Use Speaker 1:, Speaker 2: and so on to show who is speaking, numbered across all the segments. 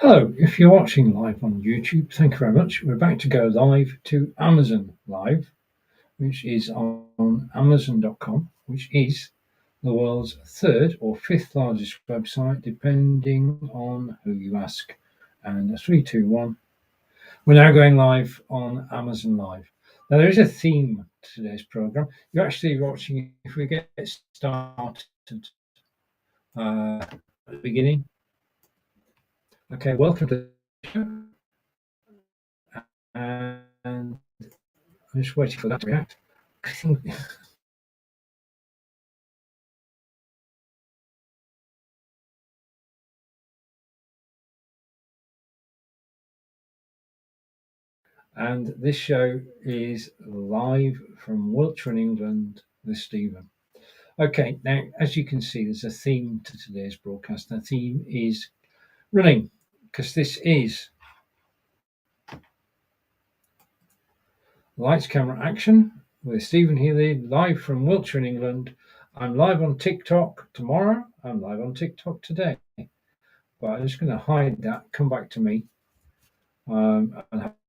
Speaker 1: Hello, if you're watching live on YouTube, thank you very much. We're about to go live to Amazon Live, which is on Amazon.com, which is the world's third or fifth largest website, depending on who you ask. And 3, 2, 1. We're now going live on Amazon Live. Now, there is a theme to today's program. You're actually watching, if we get started at the beginning. Okay, welcome to the show. And I'm just waiting for that to react. I think. And this show is live from Wiltshire in England with Stephen. Okay, now as you can see, there's a theme to today's broadcast. The theme is running, because this is Lights, Camera, Action with Stephen Healy, live from Wiltshire in England. I'm live on TikTok tomorrow. I'm live on TikTok today. But I'm just going to hide that, come back to me. And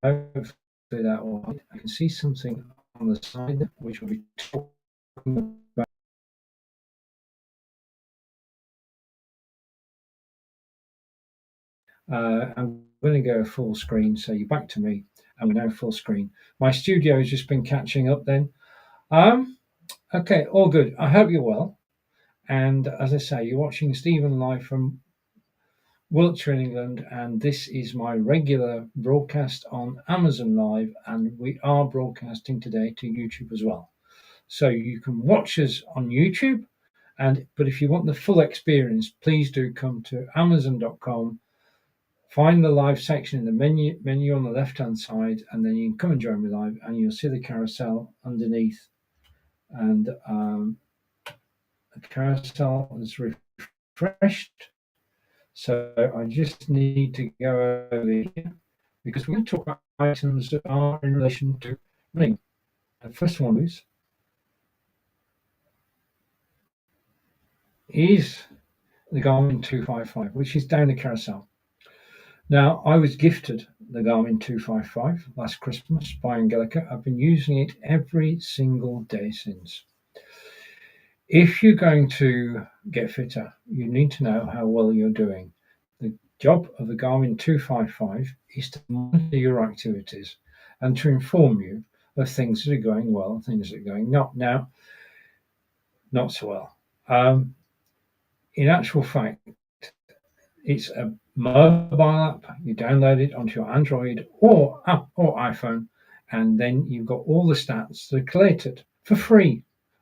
Speaker 1: hopefully that will. I can see something on the side which will be talking about. I'm going to go full screen, so you're back to me, and we're now full screen. My studio has just been catching up then. Okay, all good. I hope you're well. And as I say, you're watching Stephen live from Wiltshire in England, and this is my regular broadcast on Amazon Live, and we are broadcasting today to YouTube as well. So you can watch us on YouTube, but if you want the full experience, please do come to Amazon.com. Find the live section in the menu on the left-hand side, and then you can come and join me live, and you'll see the carousel underneath. And the carousel is refreshed. So I just need to go over here, because we're going to talk about items that are in relation to running. The first one is the Garmin 255, which is down the carousel. Now, I was gifted the Garmin 255 last Christmas by Angelica. I've been using it every single day since. If you're going to get fitter, you need to know how well you're doing. The job of the Garmin 255 is to monitor your activities and to inform you of things that are going well and things that are going not so well. In actual fact, it's a mobile app. You download it onto your Android or iPhone, and then you've got all the stats that are collated for free.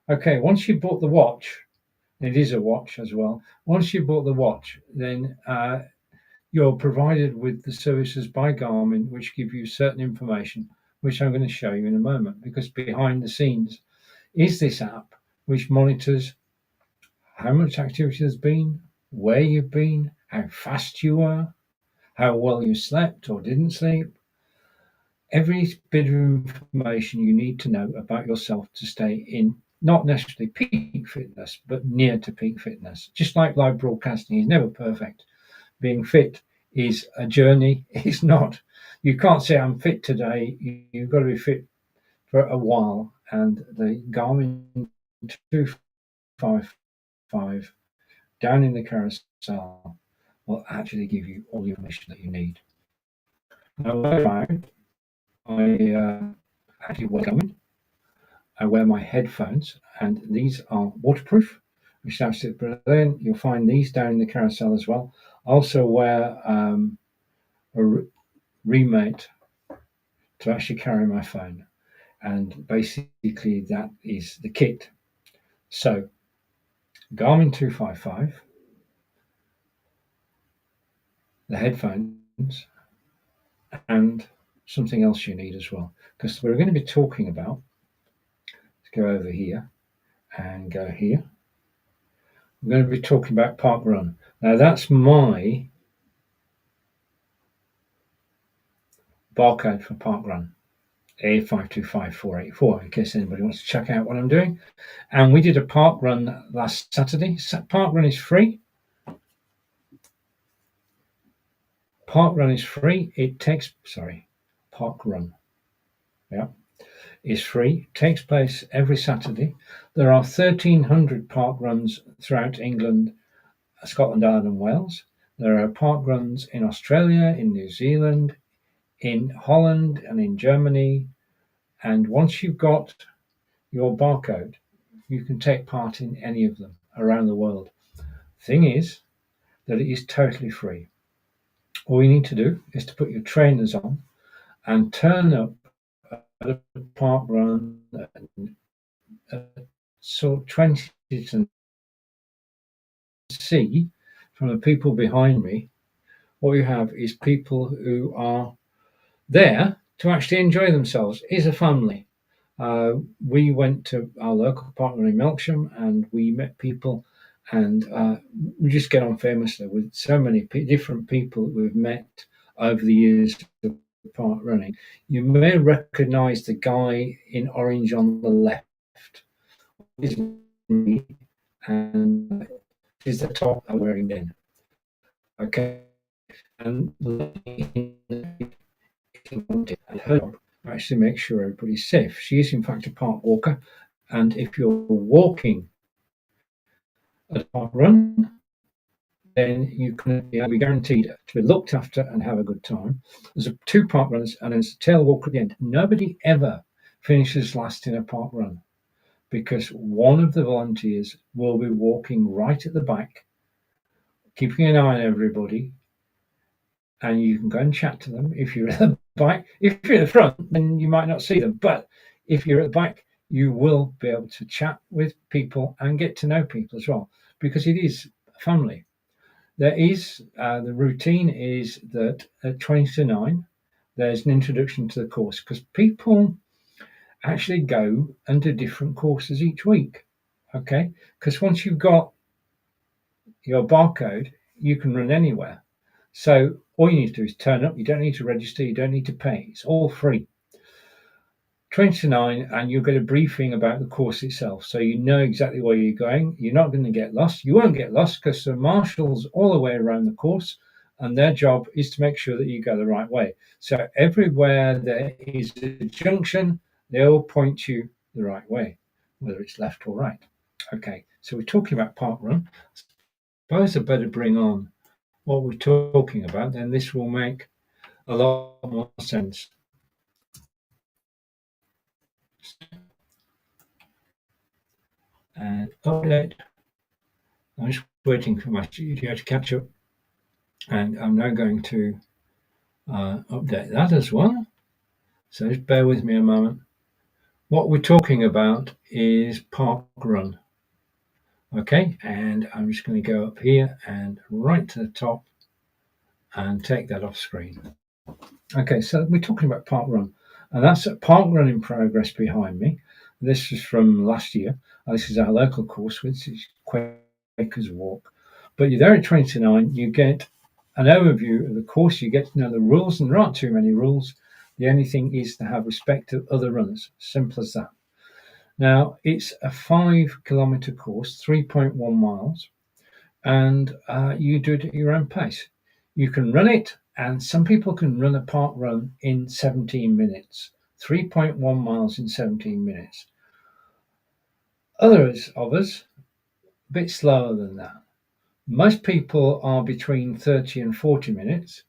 Speaker 1: Okay, once you bought the watch, it is a watch as well. Once you bought the watch, then you're provided with the services by Garmin, which give you certain information, which I'm going to show you in a moment, because behind the scenes is this app which monitors how much activity there's been, where you've been, how fast you were, how well you slept or didn't sleep. Every bit of information you need to know about yourself to stay in not necessarily peak fitness, but near to peak fitness. Just like live broadcasting is never perfect. Being fit is a journey. It's not. You can't say I'm fit today. You've got to be fit for a while. And the Garmin 255 down in the carousel will actually give you all the information that you need. Now, I actually wear Garmin. I wear my headphones, and these are waterproof, which is absolutely brilliant. You'll find these down in the carousel as well. I also wear a remate to actually carry my phone, and basically that is the kit. So, Garmin 255, the headphones, and something else you need as well, because we're going to be talking about. Let's go over here and go here. We're going to be talking about Park Run. Now that's my barcode for Park Run, A525484, in case anybody wants to check out what I'm doing. And we did a Park Run last Saturday. Park Run is free. Park Run is free. Park Run. Yeah, is free. Takes place every Saturday. There are 1,300 park runs throughout England, Scotland, Ireland, and Wales. There are park runs in Australia, in New Zealand, in Holland, and in Germany. And once you've got your barcode, you can take part in any of them around the world. Thing is that it is totally free. All you need to do is to put your trainers on and turn up at a park run at sort of 20 to see from the people behind me. What you have is people who are there to actually enjoy themselves. It's a family. We went to our local park run in Melksham and we met people, and we just get on famously with so many different people that we've met over the years of park running. You may recognise the guy in orange on the left. Is me, and is the top I'm wearing then. Okay, and her job actually make sure everybody's safe. She is in fact a park walker, and if you're walking a park run, then you can be guaranteed to be looked after and have a good time. There's 2 park runs and there's a tail walk at the end. Nobody ever finishes last in a park run because one of the volunteers will be walking right at the back, keeping an eye on everybody, and you can go and chat to them. If you're at the back, if you're at the front, then you might not see them. But if you're at the back, you will be able to chat with people and get to know people as well, because it is a family. There is the routine is that at 20 to 9, there's an introduction to the course, because people actually go and do different courses each week. Okay, because once you've got your barcode, you can run anywhere. So all you need to do is turn up. You don't need to register. You don't need to pay. It's all free. 20 to 9, and you'll get a briefing about the course itself. So you know exactly where you're going. You're not going to get lost. You won't get lost because there are marshals all the way around the course, and their job is to make sure that you go the right way. So everywhere there is a junction, they'll point you the right way, whether it's left or right. Okay, so we're talking about park run. I suppose I better bring on what we're talking about, then this will make a lot more sense. And update. I'm just waiting for my studio to catch up, and I'm now going to update that as well. So just bear with me a moment. What we're talking about is park run. Okay, and I'm just going to go up here and right to the top and take that off screen. Okay, so we're talking about park run, and that's a park run in progress behind me. This is from last year. This is our local course, which is Quakers Walk. But you're there at 20 to 9. You get an overview of the course. You get to know the rules, and there aren't too many rules. The only thing is to have respect to other runners. Simple as that. Now, it's a 5-kilometre course, 3.1 miles, and you do it at your own pace. You can run it, and some people can run a park run in 17 minutes. 3.1 miles in 17 minutes. Others of us, a bit slower than that. Most people are between 30 and 40 minutes,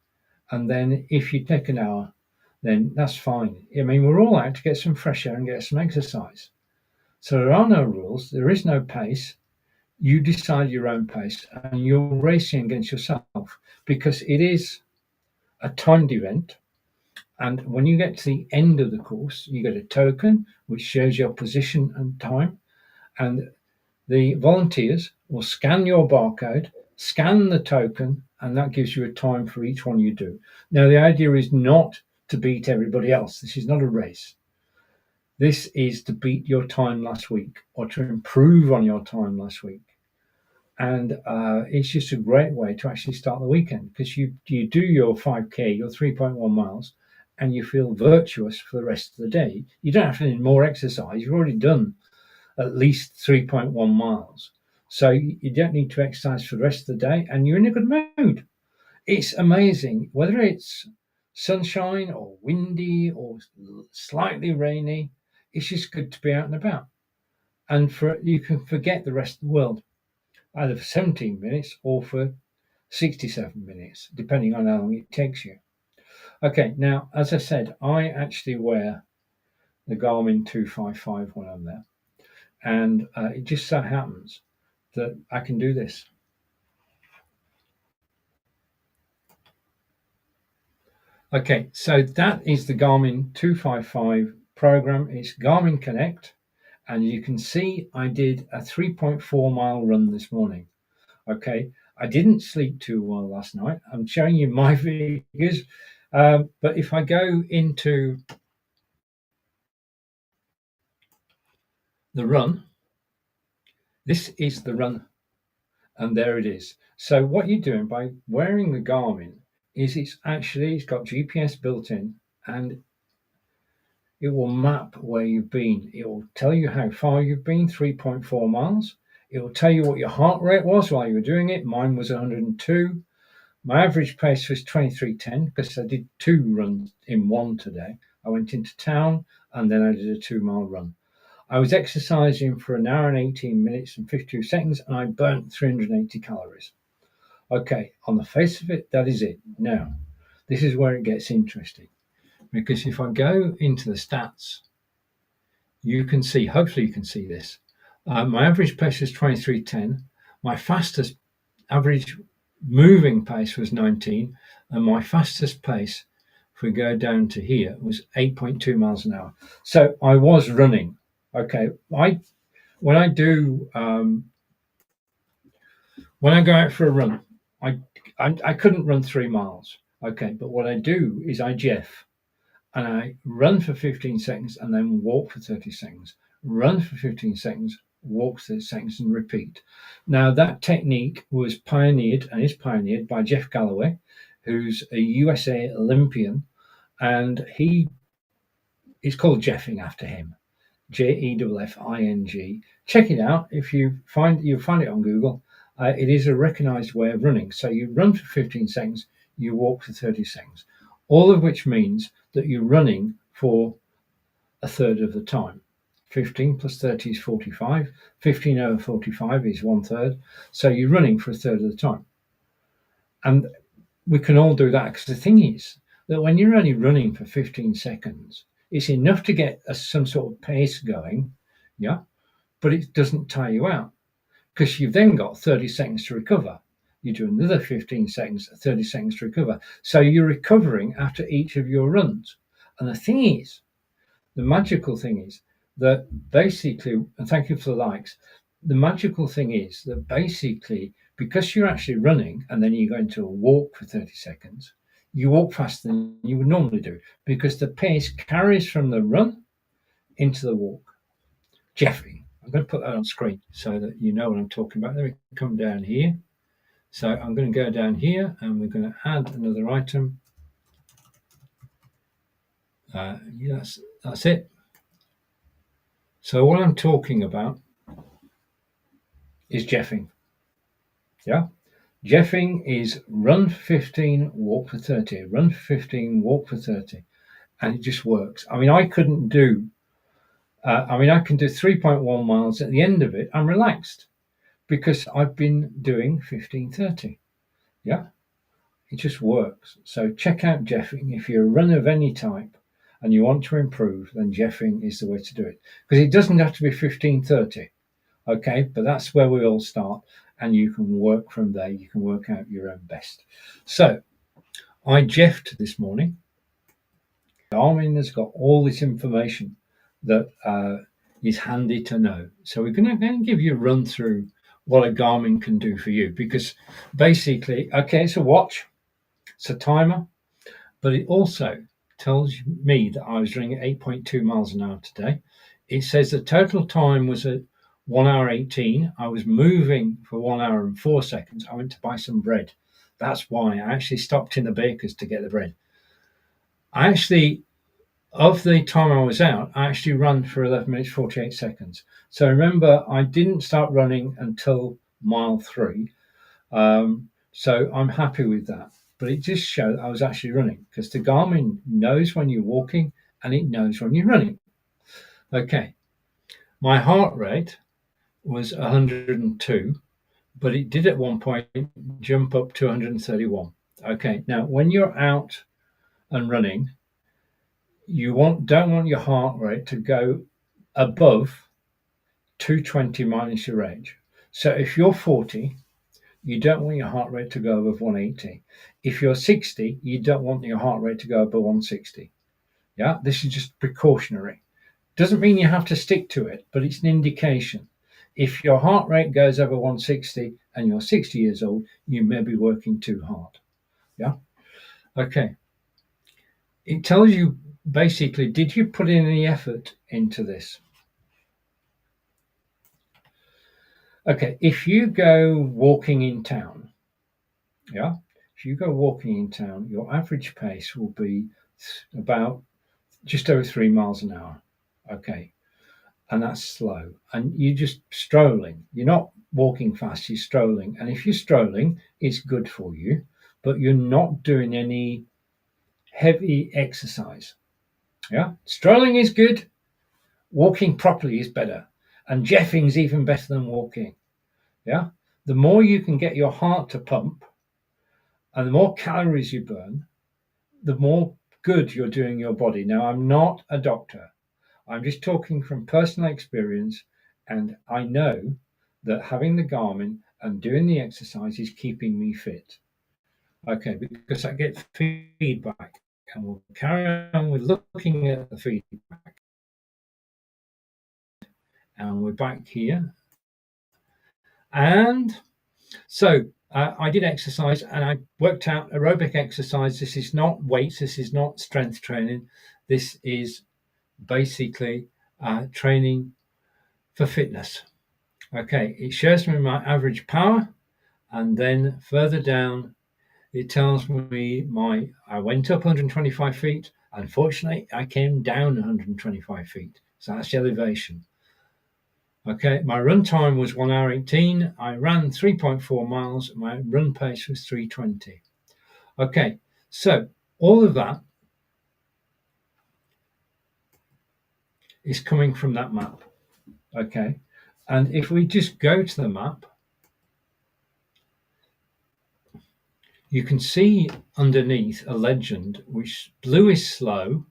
Speaker 1: and then if you take an hour, then that's fine. I mean, we're all out to get some fresh air and get some exercise. So there are no rules, there is no pace. You decide your own pace, and you're racing against yourself, because it is a timed event. And when you get to the end of the course, you get a token which shows your position and time, and the volunteers will scan your barcode, scan the token, and that gives you a time for each one you do. Now, the idea is not to beat everybody else. This is not a race. This is to beat your time last week or to improve on your time last week. And it's just a great way to actually start the weekend, because you do your 5K, your 3.1 miles, and you feel virtuous for the rest of the day. You don't have to do more exercise. You've already done at least 3.1 miles. So you don't need to exercise for the rest of the day, and you're in a good mood. it's amazing whether it's sunshine or windy or slightly rainy. It's just good to be out and about, and for you can forget the rest of the world either for 17 minutes or for 67 minutes, depending on how long it takes you. Okay, now as I said, I actually wear the Garmin 255 when I'm there, and it just so happens that I can do this. Okay, so that is the Garmin 255 program. It's Garmin Connect, and you can see I did a 3.4 mile run this morning. Okay, I didn't sleep too well last night. I'm showing you my figures, but if I go into the run, this is the run, and there it is. So what you're doing by wearing the Garmin is it's got GPS built in, and it will map where you've been. It will tell you how far you've been, 3.4 miles. It will tell you what your heart rate was while you were doing it. Mine was 102. My average pace was 23:10 because I did 2 runs in one today. I went into town and then I did a 2-mile run. I was exercising for an hour and 18 minutes and 52 seconds, and I burnt 380 calories. Okay, on the face of it, that is it. Now, this is where it gets interesting, because if I go into the stats, you can see, hopefully you can see this. My average pace was 23:10. My fastest average moving pace was 19, and my fastest pace, if we go down to here, was 8.2 miles an hour. So I was running. Okay, when I go out for a run, I couldn't run 3 miles. Okay, but what I do is I Jeff, and I run for 15 seconds and then walk for 30 seconds. Run for 15 seconds, walk for 30 seconds, and repeat. Now that technique was pioneered and is pioneered by Jeff Galloway, who's a USA Olympian, and it's called Jeffing after him. JEFFING. Check it out. If you'll find it on Google. It is a recognized way of running. So you run for 15 seconds, you walk for 30 seconds, all of which means that you're running for a third of the time. 15 plus 30 is 45. 15 over 45 is 1/3. So you're running for a third of the time. And we can all do that, because the thing is that when you're only running for 15 seconds, it's enough to get some sort of pace going, yeah, but it doesn't tire you out, because you've then got 30 seconds to recover. You do another 15 seconds, 30 seconds to recover. So you're recovering after each of your runs. And the thing is, the magical thing is that basically, and thank you for the likes, the magical thing is that basically, because you're actually running and then you're going to a walk for 30 seconds, you walk faster than you would normally do, because the pace carries from the run into the walk. Jeffrey, I'm going to put that on screen so that you know what I'm talking about. Let me come down here. So I'm going to go down here and we're going to add another item. Yes, that's it. So what I'm talking about is Jeffing. Yeah. Jeffing is run for 15, walk for 30. Run for 15, walk for 30. And it just works. I mean, I can do 3.1 miles. At the end of it, I'm relaxed because I've been doing 15:30. Yeah. It just works. So check out Jeffing. If you're a runner of any type and you want to improve, then Jeffing is the way to do it. Because it doesn't have to be 15:30. Okay, but that's where we all start, and you can work from there. You can work out your own best. So I Jeffed this morning. Garmin has got all this information that is handy to know. So we're going to give you a run through what a Garmin can do for you, because basically, okay, it's a watch, it's a timer, but it also tells me that I was running at 8.2 miles an hour today. It says the total time was at 1 hour 18. I was moving for 1 hour and 4 seconds. I went to buy some bread. That's why I actually stopped in the baker's to get the bread. Of the time I was out, I actually ran for 11 minutes 48 seconds. So remember, I didn't start running until mile 3. So I'm happy with that. but it just showed I was actually running because the Garmin knows when you're walking and it knows when you're running. Okay, my heart rate was 102, but it did at one point jump up to 131. Okay, now when you're out and running, you don't want your heart rate to go above 220 minus your age. So if you're 40, you don't want your heart rate to go above 180. If you're 60, you don't want your heart rate to go above 160. Yeah, this is just precautionary. Doesn't mean you have to stick to it, but it's an indication. If your heart rate goes over 160 and you're 60 years old, you may be working too hard. Yeah. Okay. It tells you basically, did you put in any effort into this? Okay. If you go walking in town, yeah, if you go walking in town, your average pace will be about just over 3 miles an hour. Okay. And that's slow. And you're just strolling. You're not walking fast, you're strolling. And if you're strolling, it's good for you, but you're not doing any heavy exercise. Yeah. Strolling is good. Walking properly is better. And jeffing is even better than walking. Yeah. The more you can get your heart to pump and the more calories you burn, the more good you're doing your body. Now, I'm not a doctor. I'm just talking from personal experience, and I know that having the Garmin and doing the exercise is keeping me fit. Okay, because I get feedback, and we'll carry on with looking at the feedback. And we're back here. And so I did exercise and I worked out aerobic exercise. This is not weights, this is not strength training. This is basically training for fitness. Okay, it shows me my average power, and then further down, it tells me I went up 125 feet. Unfortunately, I came down 125 feet. So that's the elevation. Okay, my run time was 1 hour 18. I ran 3.4 miles. My run pace was 320. Okay, so all of that is coming from that map. Okay, and if we just go to the map, you can see underneath a legend, which blue is slow,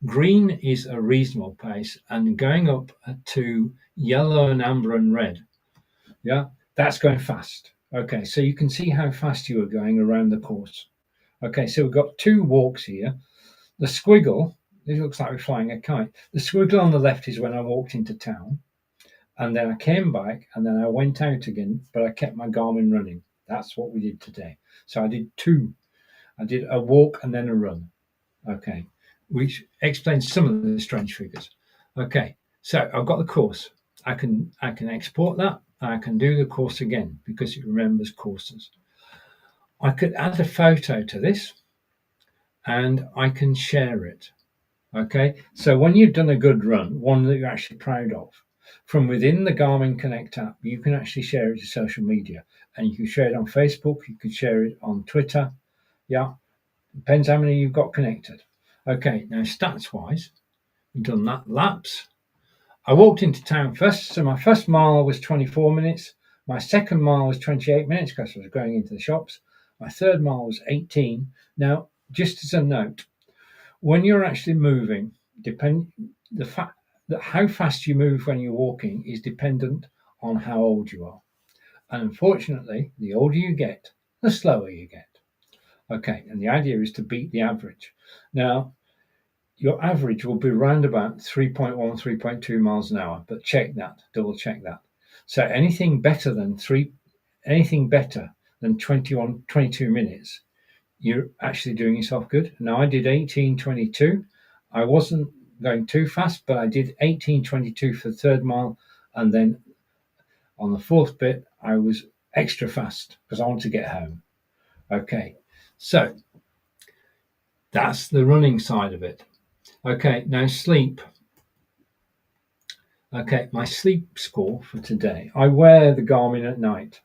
Speaker 1: green is a reasonable pace, and going up to yellow and amber and red. Yeah, that's going fast. Okay, so you can see how fast you are going around the course. Okay, so we've got two walks here. The squiggle, it looks like we're flying a kite. The squiggle on the left is when I walked into town, and then I came back, and then I went out again, but I kept my Garmin running. That's what we did today. So I did two. I did a walk and then a run. Okay, which explains some of the strange figures. Okay, so I've got the course. I can export that. I can do the course again because it remembers courses. I could add a photo to this, and I can share it. Okay, so when you've done a good run, one that you're actually proud of, from within the Garmin Connect app, you can actually share it to social media, and you can share it on Facebook. You can share it on Twitter. Yeah, depends how many you've got connected. Okay, now stats wise, we've done that laps. I walked into town first, so my first mile was 24 minutes. My second mile was 28 minutes because I was going into the shops. My third mile was 18. Now, just as a note, when you're actually moving, the fact that how fast you move when you're walking is dependent on how old you are. And unfortunately, the older you get, the slower you get. Okay, and the idea is to beat the average. Now, your average will be around about 3.1, 3.2 miles an hour, but check that, double check that. So anything better than 21, 22 minutes, you're actually doing yourself good. Now I did 18:22. I wasn't going too fast, but I did 18:22 for the third mile, and then on the fourth bit, I was extra fast because I wanted to get home. Okay, so that's the running side of it. Okay, now sleep. Okay, my sleep score for today. I wear the Garmin at night.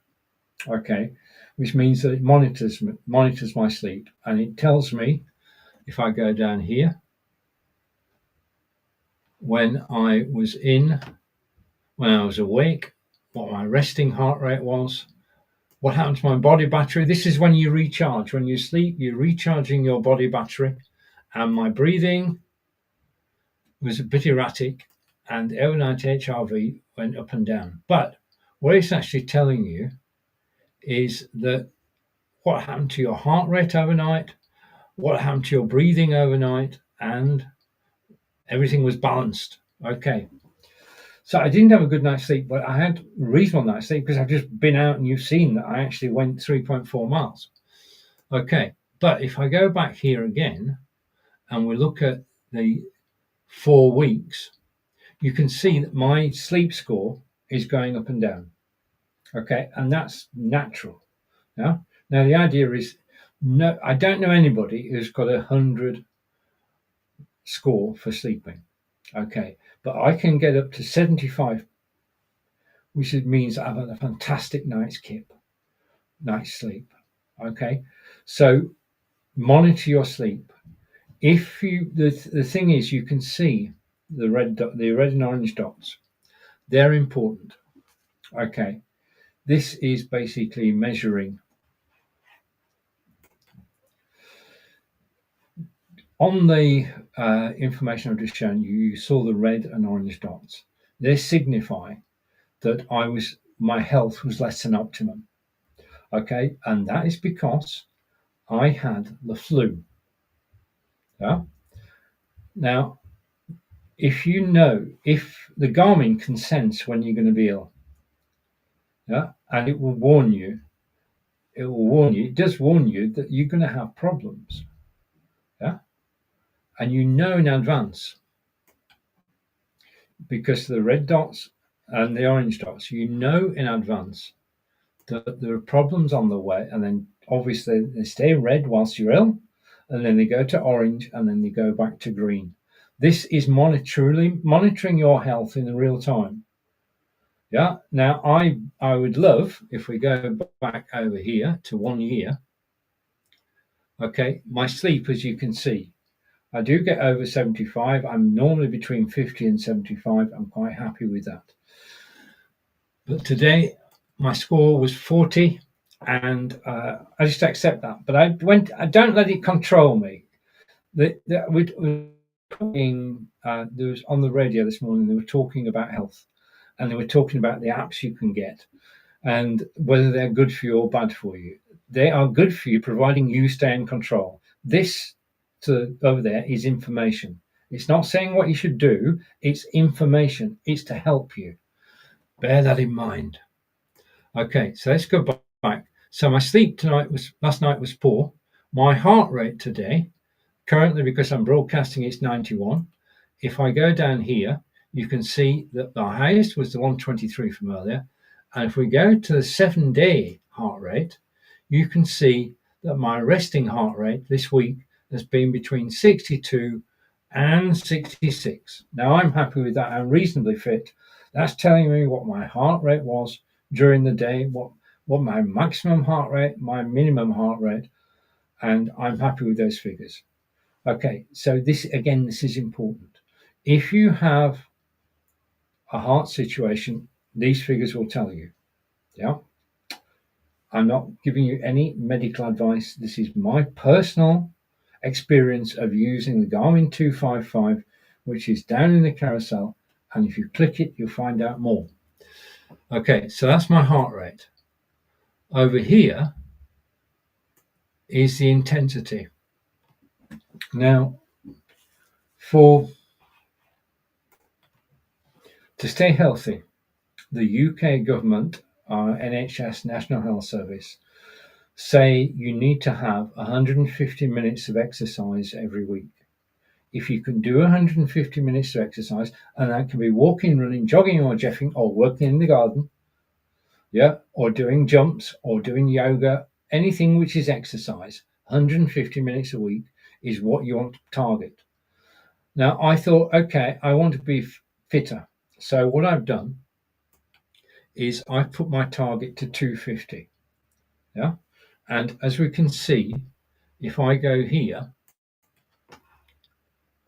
Speaker 1: Okay, which means that it monitors my sleep, and it tells me, if I go down here, when I was awake, what my resting heart rate was, what happened to my body battery. This is when you recharge. When you sleep, you're recharging your body battery. And my breathing was a bit erratic, and overnight HRV went up and down. But what it's actually telling you is that what happened to your heart rate overnight, what happened to your breathing overnight, and everything was balanced. Okay. So I didn't have a good night's sleep, but I had a reasonable night's sleep because I've just been out and you've seen that I actually went 3.4 miles. Okay. But if I go back here again and we look at the 4 weeks, you can see that my sleep score is going up and down. Okay. And that's natural. Yeah. Now, the idea is, no, I don't know anybody who's got 100 score for sleeping. Okay. But I can get up to 75, which means I've had a fantastic night's sleep. Okay. So monitor your sleep. If you, the thing is, you can see the red and orange dots. They're important. Okay. This is basically measuring. On the information I've just shown you, you saw the red and orange dots. They signify that my health was less than optimum. Okay, and that is because I had the flu. Yeah. Now, if the Garmin can sense when you're going to be ill, yeah, and it will warn you. It does warn you that you're going to have problems. Yeah. And you know in advance, because the red dots and the orange dots, you know in advance that there are problems on the way, and then obviously they stay red whilst you're ill, and then they go to orange, and then they go back to green. This is monitoring your health in real time. Yeah. Now, I would love, if we go back over here to 1 year, okay, my sleep, as you can see, I do get over 75. I'm normally between 50 and 75. I'm quite happy with that. But today, my score was 40, and I just accept that. But I don't let it control me. There was on the radio this morning, they were talking about health, and they were talking about the apps you can get and whether they're good for you or bad for you. They are good for you, providing you stay in control. This over there is information. It's not saying what you should do. It's information. It's to help you. Bear that in mind. Okay, so let's go back. So my sleep last night was poor. My heart rate today, currently, because I'm broadcasting, it's 91. If I go down here, you can see that the highest was the 123 from earlier. And if we go to the 7-day heart rate, you can see that my resting heart rate this week has been between 62 and 66. Now, I'm happy with that. I'm reasonably fit. That's telling me what my heart rate was during the day, what my maximum heart rate, my minimum heart rate, and I'm happy with those figures. Okay, so this is important. If you have a heart situation, these figures will tell you. Yeah. I'm not giving you any medical advice. This is my personal experience of using the Garmin 255, which is down in the carousel. And if you click it, you'll find out more. Okay, so that's my heart rate. Over here is the intensity. Now, to stay healthy, the UK government, our NHS National Health Service, say you need to have 150 minutes of exercise every week. If you can do 150 minutes of exercise, and that can be walking, running, jogging, or jeffing, or working in the garden, yeah, or doing jumps, or doing yoga, anything which is exercise, 150 minutes a week is what you want to target. Now, I thought, okay, I want to be fitter. So what I've done is I've put my target to 250. Yeah. And as we can see, if I go here,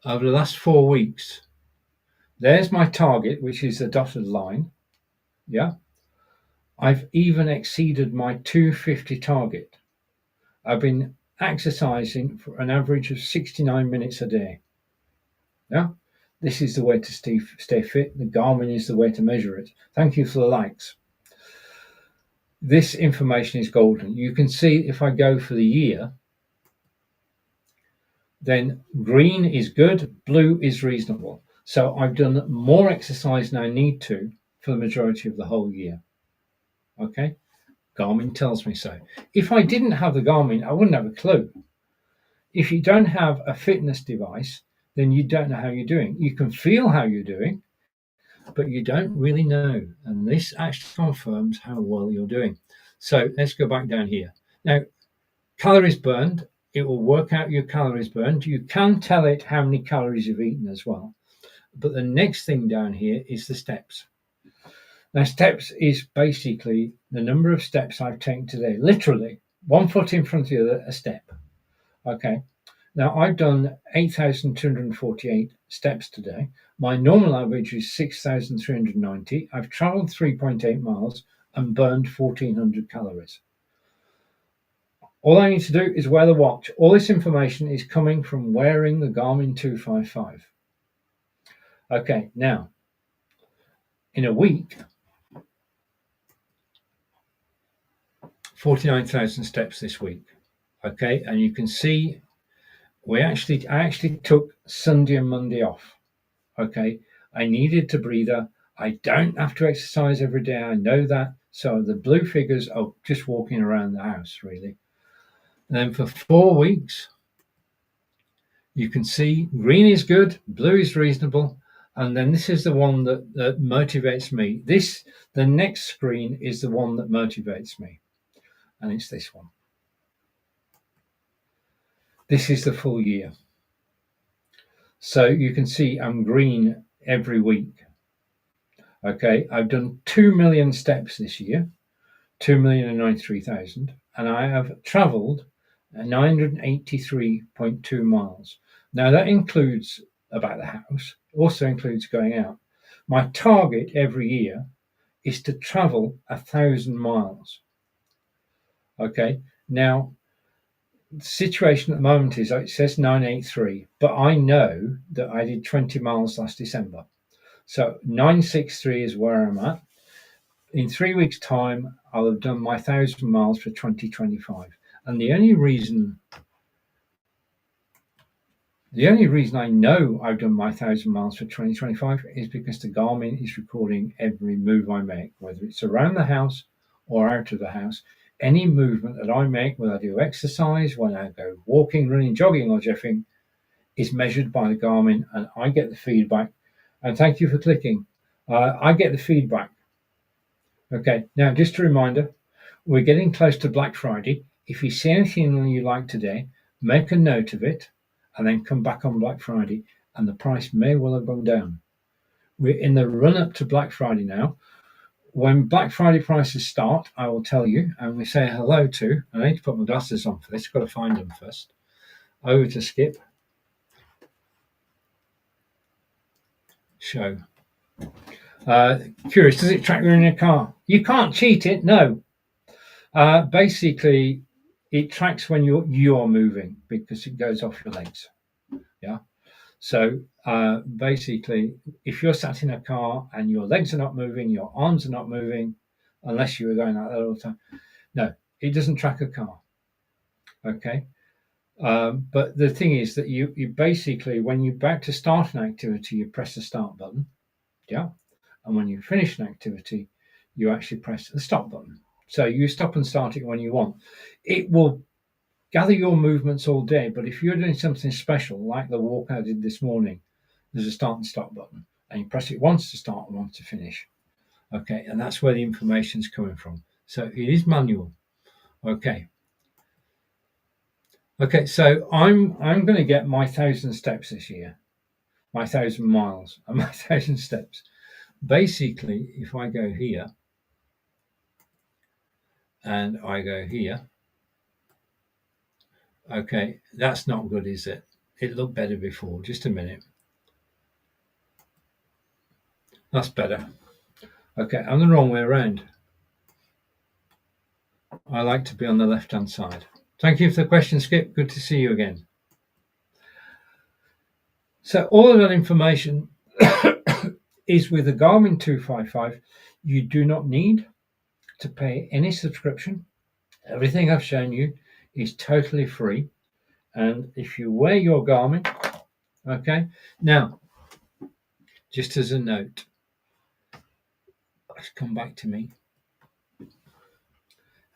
Speaker 1: over the last 4 weeks, there's my target, which is the dotted line. Yeah. I've even exceeded my 250 target. I've been exercising for an average of 69 minutes a day. Yeah. This is the way to stay fit. The Garmin is the way to measure it. Thank you for the likes. This information is golden. You can see if I go for the year, then green is good, blue is reasonable. So I've done more exercise than I need to for the majority of the whole year. Okay, Garmin tells me so. If I didn't have the Garmin, I wouldn't have a clue. If you don't have a fitness device, then you don't know how you're doing. You can feel how you're doing, but you don't really know. And this actually confirms how well you're doing. So let's go back down here. Now, calories burned, it will work out your calories burned. You can tell it how many calories you've eaten as well. But the next thing down here is the steps. Now, steps is basically the number of steps I've taken today. Literally, one foot in front of the other, a step. Okay. Now, I've done 8,248 steps today. My normal average is 6,390. I've traveled 3.8 miles and burned 1,400 calories. All I need to do is wear the watch. All this information is coming from wearing the Garmin 255. Okay, now, in a week, 49,000 steps this week. Okay, and you can see I actually took Sunday and Monday off. Okay, I needed to breather. I don't have to exercise every day. I know that. So the blue figures are just walking around the house, really. And then for 4 weeks, you can see green is good, blue is reasonable, and then this is the one that motivates me. The next screen is the one that motivates me, and it's this one. This is the full year. So you can see I'm green every week. Okay, I've done 2 million steps this year, 2,093,000, and I have traveled 983.2 miles. Now that includes about the house, also includes going out. My target every year is to travel 1,000 miles. Okay, now the situation at the moment is it says 983, but I know that I did 20 miles last December. So 963 is where I'm at. In 3 weeks' time, I'll have done my 1,000 miles for 2025. And the only reason I know I've done my 1,000 miles for 2025 is because the Garmin is recording every move I make, whether it's around the house or out of the house. Any movement that I make, when I do exercise, when I go walking, running, jogging, or jeffing, is measured by the Garmin, and I get the feedback. And thank you for clicking. I get the feedback. Okay, now just a reminder, we're getting close to Black Friday. If you see anything you like today, make a note of it and then come back on Black Friday, and the price may well have gone down. We're in the run up to Black Friday now. When Black Friday prices start, I will tell you, and we say hello to, I need to put my glasses on for this, got to find them first. Over to Skip. Show. Curious, does it track you in a car? You can't cheat it, no. Basically, it tracks when you're moving because it goes off your legs. Yeah. So basically, if you're sat in a car and your legs are not moving, your arms are not moving, unless you were going like that all the time, no, it doesn't track a car. Okay. But the thing is that you basically, when you're about to start an activity, you press the start button. Yeah. And when you finish an activity, you actually press the stop button. So you stop and start it when you want. It will gather your movements all day, but if you're doing something special, like the walk I did this morning, there's a start and stop button, and you press it once to start and once to finish. Okay, and that's where the information is coming from. So it is manual. Okay. Okay, so I'm going to get my 1,000 steps this year, my 1,000 miles, and my 1,000 steps. Basically, if I go here, and I go here, Okay, that's not good, is it? It looked better before. Just a minute. That's better. Okay, I'm the wrong way around. I like to be on the left-hand side. Thank you for the question, Skip. Good to see you again. So all of that information is with the Garmin 255. You do not need to pay any subscription. Everything I've shown you is totally free. And if you wear your Garmin, okay, now, just as a note, let's come back to me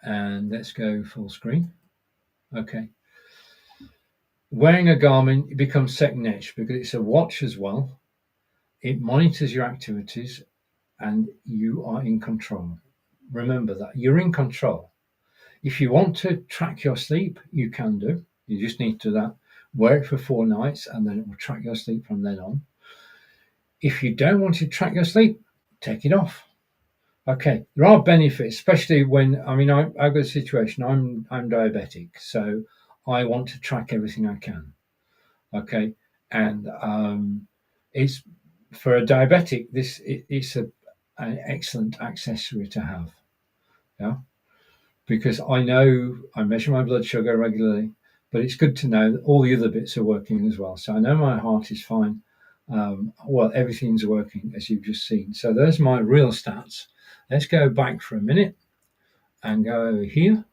Speaker 1: and let's go full screen. Okay. Wearing a Garmin becomes second nature because it's a watch as well. It monitors your activities and you are in control. Remember that you're in control. If you want to track your sleep, you can do. You just need to wear it for 4 nights and then it will track your sleep from then on. If you don't want to track your sleep, take it off. Okay, there are benefits, especially when I've got a situation. I'm diabetic, so I want to track everything I can. Okay, and it's for a diabetic. It's an excellent accessory to have. Yeah, because I know I measure my blood sugar regularly, but it's good to know that all the other bits are working as well. So I know my heart is fine. Well, everything's working as you've just seen. So those are my real stats. Let's go back for a minute and go over here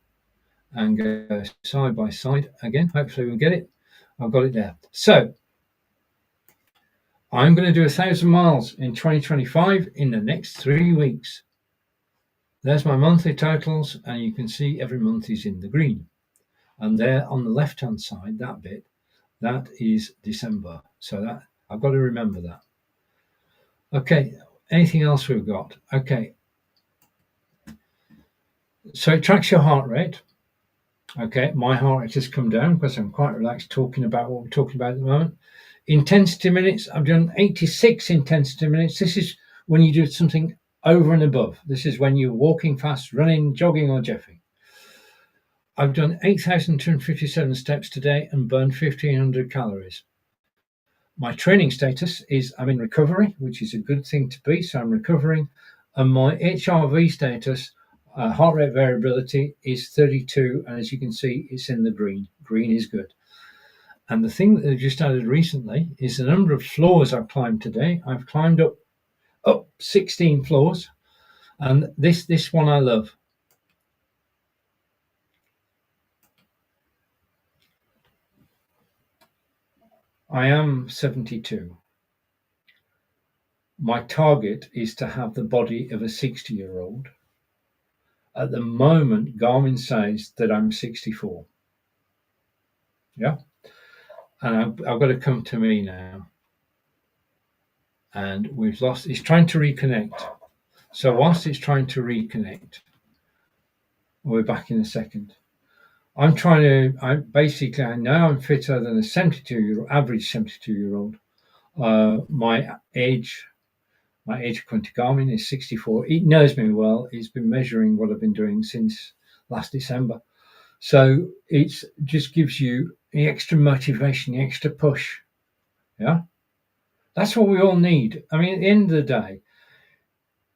Speaker 1: and go side by side again. Hopefully we'll get it. I've got it there. So I'm going to do 1,000 miles in 2025 in the next 3 weeks. There's my monthly totals, and you can see every month is in the green. And there on the left-hand side, that bit, that is December. So that I've got to remember that. Okay, anything else we've got? Okay. So it tracks your heart rate. Okay, my heart rate has come down because I'm quite relaxed talking about what we're talking about at the moment. Intensity minutes, I've done 86 intensity minutes. This is when you do something over and above. This is when you're walking fast, running, jogging, or jeffing. I've done 8,257 steps today and burned 1,500 calories. My training status is I'm in recovery, which is a good thing to be, so I'm recovering. And my HRV status, heart rate variability, is 32, and as you can see, it's in the green. Green is good. And the thing that they've just added recently is the number of floors I've climbed today. I've climbed up 16 floors, and this one I love. I am 72. My target is to have the body of a 60-year-old. At the moment, Garmin says that I'm 64. Yeah. And I've got to come to me now. And we've lost, it's trying to reconnect. So whilst it's trying to reconnect, we're back in a second. I know I'm fitter than a average 72-year-old. My age according to Garmin is 64. It knows me well. It's been measuring what I've been doing since last December. So it just gives you the extra motivation, the extra push. Yeah. That's what we all need. At the end of the day,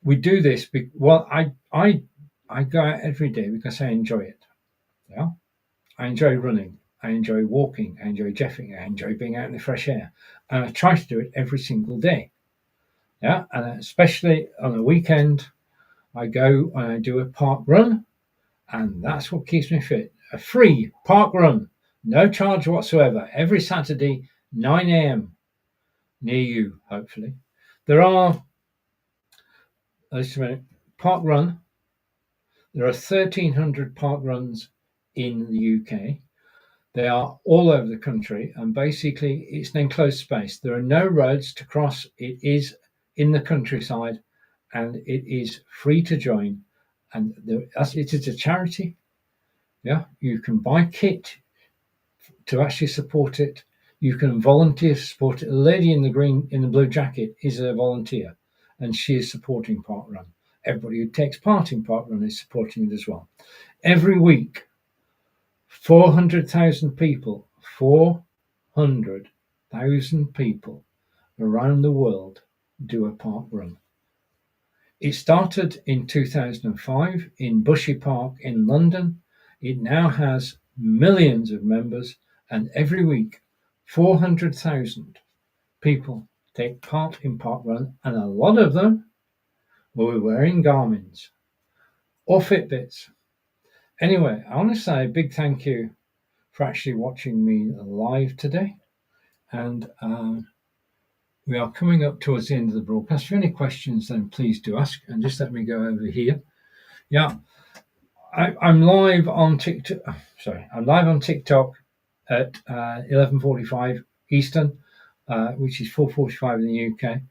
Speaker 1: we do this. I go out every day because I enjoy it. Yeah. I enjoy running. I enjoy walking. I enjoy jeffing. I enjoy being out in the fresh air. And I try to do it every single day. Yeah. And especially on a weekend, I go and I do a park run. And that's what keeps me fit. A free park run. No charge whatsoever. Every Saturday, 9 a.m. near you, hopefully. There are, park run. There are 1,300 park runs in the UK. They are all over the country, and basically it's an enclosed space. There are no roads to cross. It is in the countryside, and it is free to join. And it is a charity. Yeah, you can buy kit to actually support it. You can volunteer to support it. A lady in the blue jacket is a volunteer, and she is supporting Parkrun. Everybody who takes part in Parkrun is supporting it as well. Every week, 400,000 people, 400,000 people around the world do a park run. It started in 2005 in Bushy Park in London. It now has millions of members, and every week 400,000 people take part in park run, and a lot of them will be wearing Garmin's or Fitbits. Anyway, I want to say a big thank you for actually watching me live today, and we are coming up towards the end of the broadcast. If you have any questions, then please do ask, and just let me go over here. Yeah, I'm live on TikTok. I'm live on TikTok at 11:45 Eastern, which is 4:45 in the UK.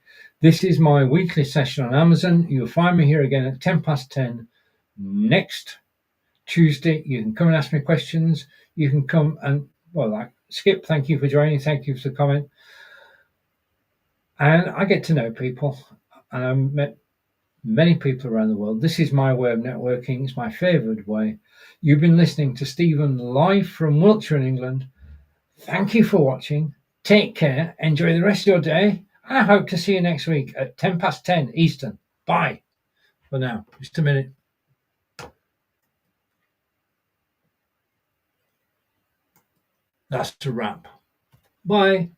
Speaker 1: This is my weekly session on Amazon. You'll find me here again at 10:10 next Tuesday. You can come and ask me questions. You can come and Skip, thank you for joining. Thank you for the comment. And I get to know people, and I've met many people around the world. This is my way of networking. It's my favorite way. You've been listening to Stephen live from Wiltshire in England. Thank you for watching. Take care. Enjoy the rest of your day. I hope to see you next week at 10:10 Eastern. Bye for now. Just a minute. That's a wrap. Bye.